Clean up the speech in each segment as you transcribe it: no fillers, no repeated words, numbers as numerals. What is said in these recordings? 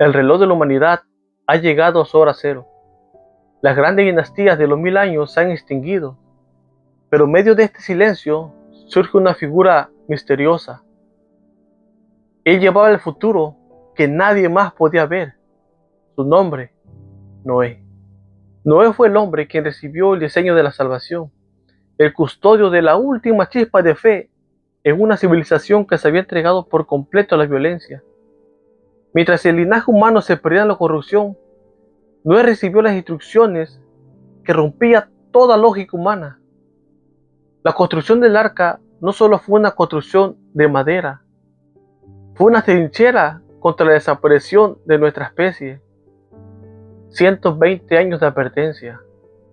El reloj de la humanidad ha llegado a su hora cero. Las grandes dinastías de los 1000 años se han extinguido, pero en medio de este silencio surge una figura misteriosa. Él llevaba el futuro que nadie más podía ver. Su nombre, Noé. Noé fue el hombre quien recibió el diseño de la salvación, el custodio de la última chispa de fe en una civilización que se había entregado por completo a la violencia. Mientras el linaje humano se perdía en la corrupción, Noé recibió las instrucciones que rompía toda lógica humana. La construcción del arca no solo fue una construcción de madera, fue una trinchera contra la desaparición de nuestra especie. 120 años de advertencia.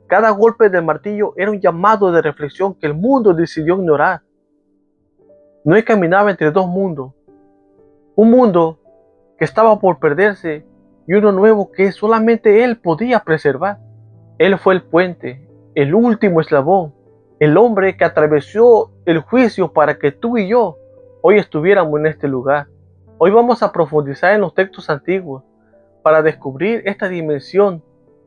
Cada golpe del martillo era un llamado de reflexión que el mundo decidió ignorar. Noé caminaba entre dos mundos. Un mundo que estaba por perderse y uno nuevo que solamente él podía preservar. Él fue el puente, el último eslabón, el hombre que atravesó el juicio para que tú y yo hoy estuviéramos en este lugar. Hoy vamos a profundizar en los textos antiguos para descubrir esta dimensión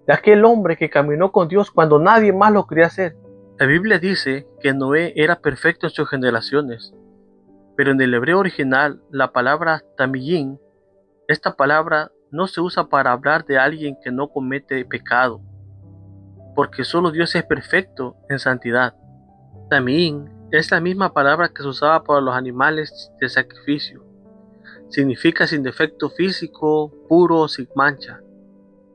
de aquel hombre que caminó con Dios cuando nadie más lo quería hacer. La Biblia dice que Noé era perfecto en sus generaciones, pero en el hebreo original la palabra tamillín, esta palabra no se usa para hablar de alguien que no comete pecado, porque solo Dios es perfecto en santidad. Tamillín es la misma palabra que se usaba para los animales de sacrificio. Significa sin defecto físico, puro, sin mancha.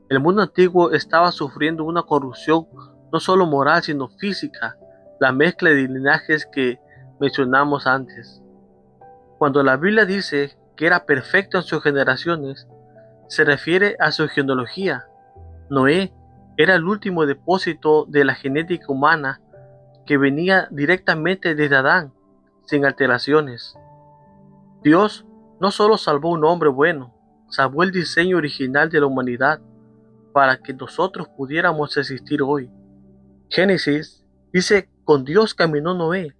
El mundo antiguo estaba sufriendo una corrupción no solo moral sino física, la mezcla de linajes que mencionamos antes. Cuando la Biblia dice que era perfecto en sus generaciones, se refiere a su genealogía. Noé era el último depósito de la genética humana que venía directamente desde Adán, sin alteraciones. Dios no solo salvó a un hombre bueno, salvó el diseño original de la humanidad para que nosotros pudiéramos existir hoy. Génesis dice: con Dios caminó Noé.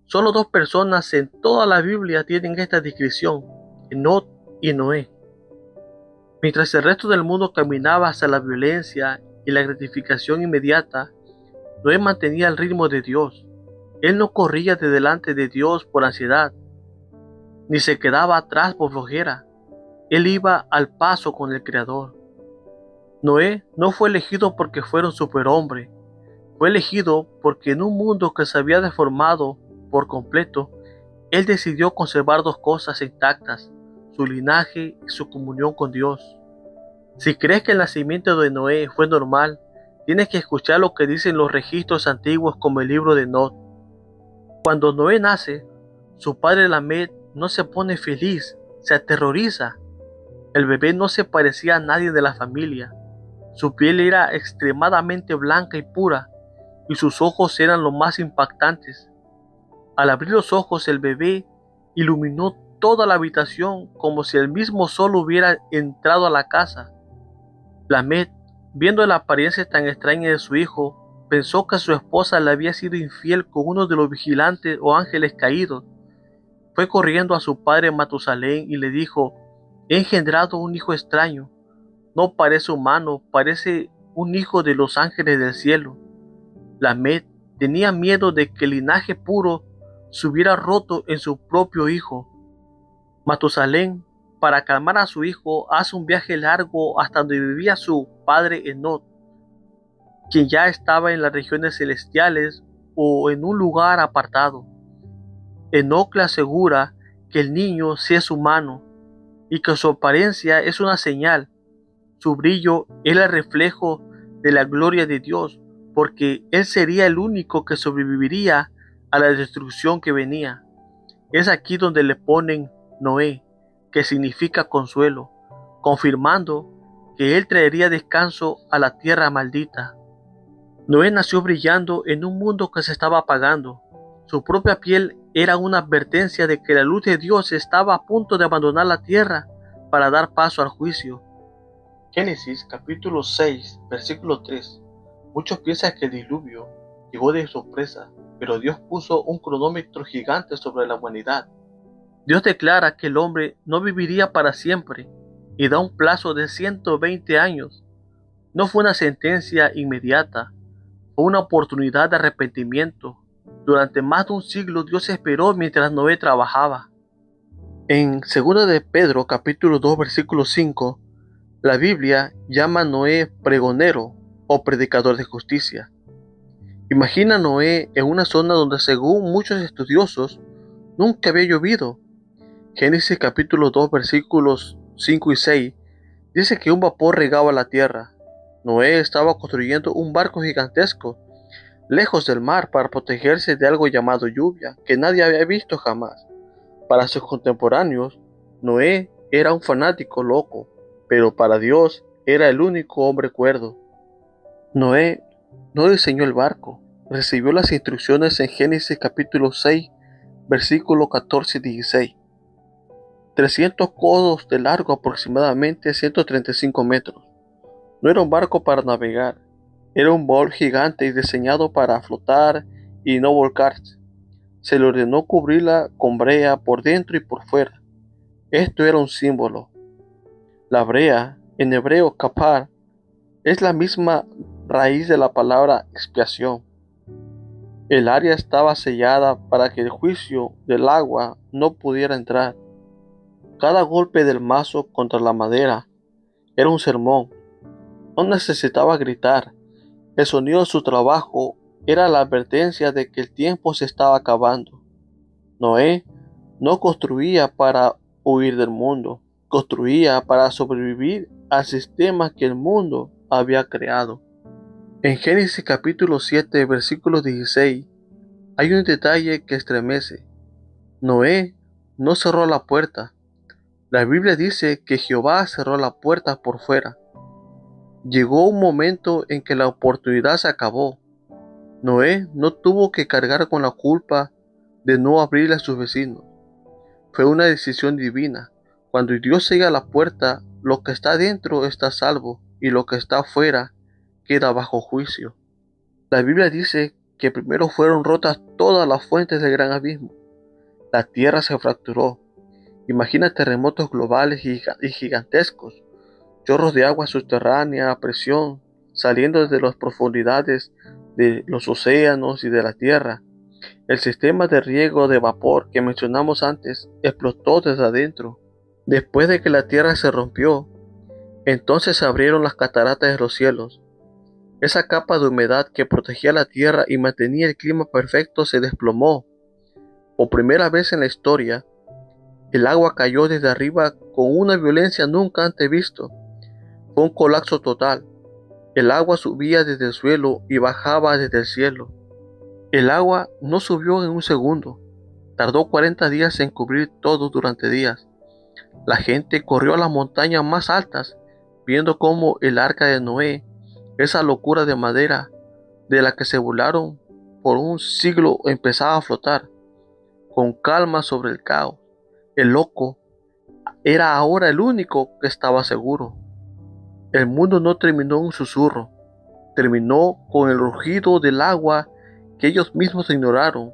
Solo dos personas en toda la Biblia tienen esta descripción, Enoc y Noé. Mientras el resto del mundo caminaba hacia la violencia y la gratificación inmediata, Noé mantenía el ritmo de Dios. Él no corría de delante de Dios por ansiedad, ni se quedaba atrás por flojera. Él iba al paso con el Creador. Noé no fue elegido porque fuera un superhombre, fue elegido porque en un mundo que se había deformado por completo, él decidió conservar dos cosas intactas: su linaje y su comunión con Dios. Si crees que el nacimiento de Noé fue normal, tienes que escuchar lo que dicen los registros antiguos como el libro de Enoc. Cuando Noé nace, su padre Lamed no se pone feliz, se aterroriza. El bebé no se parecía a nadie de la familia. Su piel era extremadamente blanca y pura, y sus ojos eran lo más impactantes. Al abrir los ojos, el bebé iluminó toda la habitación como si el mismo sol hubiera entrado a la casa. Lamed, viendo la apariencia tan extraña de su hijo, pensó que su esposa le había sido infiel con uno de los vigilantes o ángeles caídos. Fue corriendo a su padre Matusalén y le dijo: he engendrado un hijo extraño. No parece humano, parece un hijo de los ángeles del cielo. Lamed tenía miedo de que el linaje puro se hubiera roto en su propio hijo. Matusalén, para calmar a su hijo, hace un viaje largo hasta donde vivía su padre Enoc, quien ya estaba en las regiones celestiales o en un lugar apartado. Enoc le asegura que el niño sí es humano y que su apariencia es una señal. Su brillo es el reflejo de la gloria de Dios, porque él sería el único que sobreviviría a la destrucción que venía. Es aquí donde le ponen Noé, que significa consuelo, confirmando que él traería descanso a la tierra maldita. Noé nació brillando en un mundo que se estaba apagando. Su propia piel era una advertencia de que la luz de Dios estaba a punto de abandonar la tierra para dar paso al juicio. Génesis capítulo 6, versículo 3. Muchos piensan que el diluvio llegó de sorpresa, pero Dios puso un cronómetro gigante sobre la humanidad. Dios declara que el hombre no viviría para siempre. y da un plazo de 120 años. No fue una sentencia inmediata, fue una oportunidad de arrepentimiento. Durante más de un siglo Dios esperó mientras Noé trabajaba. En 2 de Pedro capítulo 2 versículo 5, la Biblia llama a Noé pregonero o predicador de justicia. Imagina a Noé en una zona donde según muchos estudiosos nunca había llovido. Génesis capítulo 2 versículos 5 y 6 dice que un vapor regaba la tierra. Noé estaba construyendo un barco gigantesco lejos del mar para protegerse de algo llamado lluvia que nadie había visto jamás. Para sus contemporáneos, Noé era un fanático loco, pero para Dios era el único hombre cuerdo. Noé no diseñó el barco, recibió las instrucciones en Génesis capítulo 6, versículos 14 y 16. 300 codos de largo, aproximadamente 135 metros. No era un barco para navegar, era un baúl gigante y diseñado para flotar y no volcarse. Se le ordenó cubrirla con brea por dentro y por fuera. Esto era un símbolo. La brea, en hebreo kapar, es la misma raíz de la palabra expiación. El área estaba sellada para que el juicio del agua no pudiera entrar. Cada golpe del mazo contra la madera era un sermón. No necesitaba gritar. El sonido de su trabajo era la advertencia de que el tiempo se estaba acabando. Noé no construía para huir del mundo, construía para sobrevivir al sistema que el mundo había creado. En Génesis capítulo 7, versículo 16, hay un detalle que estremece. Noé no cerró la puerta. La Biblia dice que Jehová cerró la puerta por fuera. Llegó un momento en que la oportunidad se acabó. Noé no tuvo que cargar con la culpa de no abrirle a sus vecinos. Fue una decisión divina. Cuando Dios sella la puerta, lo que está dentro está a salvo y lo que está afuera queda bajo juicio. La Biblia dice que primero fueron rotas todas las fuentes del gran abismo. La tierra se fracturó. Imagina terremotos globales y gigantescos, chorros de agua subterránea a presión saliendo desde las profundidades de los océanos y de la tierra. El sistema de riego de vapor que mencionamos antes explotó desde adentro. Después de que la tierra se rompió, entonces se abrieron las cataratas de los cielos. Esa capa de humedad que protegía la tierra y mantenía el clima perfecto se desplomó. Por primera vez en la historia, el agua cayó desde arriba con una violencia nunca antes visto. Fue un colapso total. El agua subía desde el suelo y bajaba desde el cielo. El agua no subió en un segundo. Tardó 40 días en cubrir todo durante días. La gente corrió a las montañas más altas, viendo cómo el arca de Noé, esa locura de madera de la que se burlaron por un siglo, empezaba a flotar, con calma sobre el caos. El loco era ahora el único que estaba seguro. El mundo no terminó en un susurro, terminó con el rugido del agua que ellos mismos ignoraron.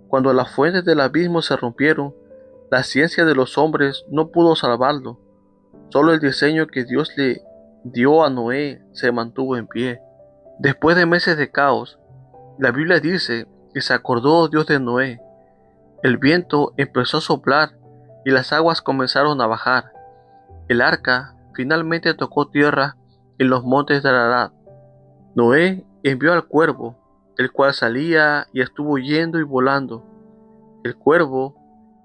Cuando las fuentes del abismo se rompieron, la ciencia de los hombres no pudo salvarlo. Solo el diseño que Dios le dio a Noé se mantuvo en pie. Después de meses de caos, la Biblia dice que se acordó Dios de Noé. El viento empezó a soplar y las aguas comenzaron a bajar. El arca finalmente tocó tierra en los montes de Ararat. Noé envió al cuervo, el cual salía y estuvo yendo y volando. El cuervo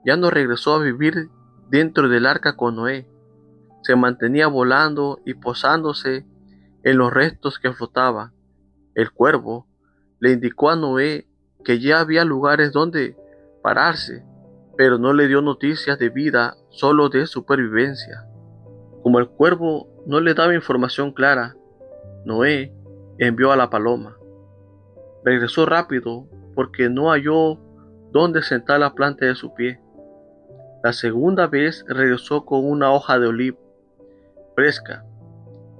ya no regresó a vivir dentro del arca con Noé. Se mantenía volando y posándose en los restos que flotaban. El cuervo le indicó a Noé que ya había lugares donde pararse, pero no le dio noticias de vida, solo de supervivencia. Como el cuervo no le daba información clara, Noé envió a la paloma. Regresó rápido porque no halló dónde sentar la planta de su pie. La segunda vez regresó con una hoja de olivo fresca.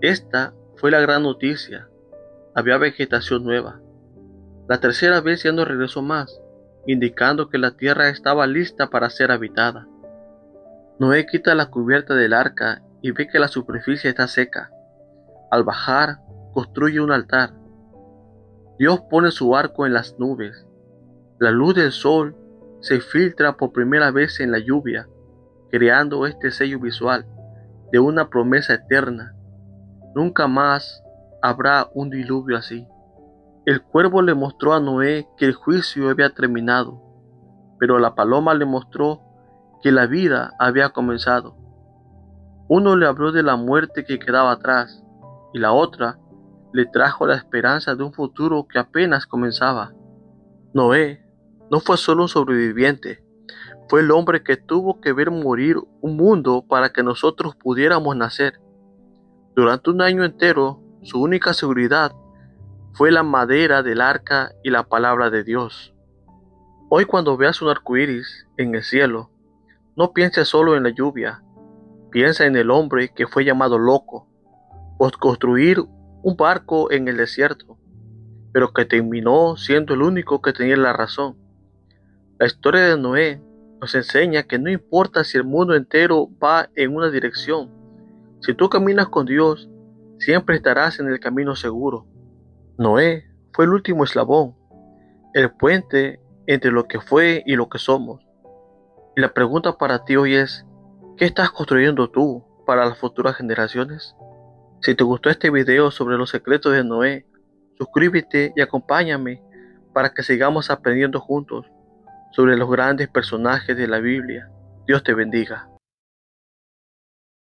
Esta fue la gran noticia. Había vegetación nueva. La tercera vez ya no regresó más, indicando que la tierra estaba lista para ser habitada. Noé quita la cubierta del arca y ve que la superficie está seca. Al bajar, construye un altar. Dios pone su arco en las nubes. La luz del sol se filtra por primera vez en la lluvia, creando este sello visual de una promesa eterna. Nunca más habrá un diluvio así. El cuervo le mostró a Noé que el juicio había terminado, pero la paloma le mostró que la vida había comenzado. Uno le habló de la muerte que quedaba atrás, y la otra le trajo la esperanza de un futuro que apenas comenzaba. Noé no fue solo un sobreviviente, fue el hombre que tuvo que ver morir un mundo para que nosotros pudiéramos nacer. Durante un año entero, su única seguridad fue la madera del arca y la palabra de Dios. Hoy cuando veas un arco iris en el cielo, no pienses solo en la lluvia, piensa en el hombre que fue llamado loco por construir un barco en el desierto, pero que terminó siendo el único que tenía la razón. La historia de Noé nos enseña que no importa si el mundo entero va en una dirección, si tú caminas con Dios, siempre estarás en el camino seguro. Noé fue el último eslabón, el puente entre lo que fue y lo que somos. Y la pregunta para ti hoy es, ¿qué estás construyendo tú para las futuras generaciones? Si te gustó este video sobre los secretos de Noé, suscríbete y acompáñame para que sigamos aprendiendo juntos sobre los grandes personajes de la Biblia. Dios te bendiga.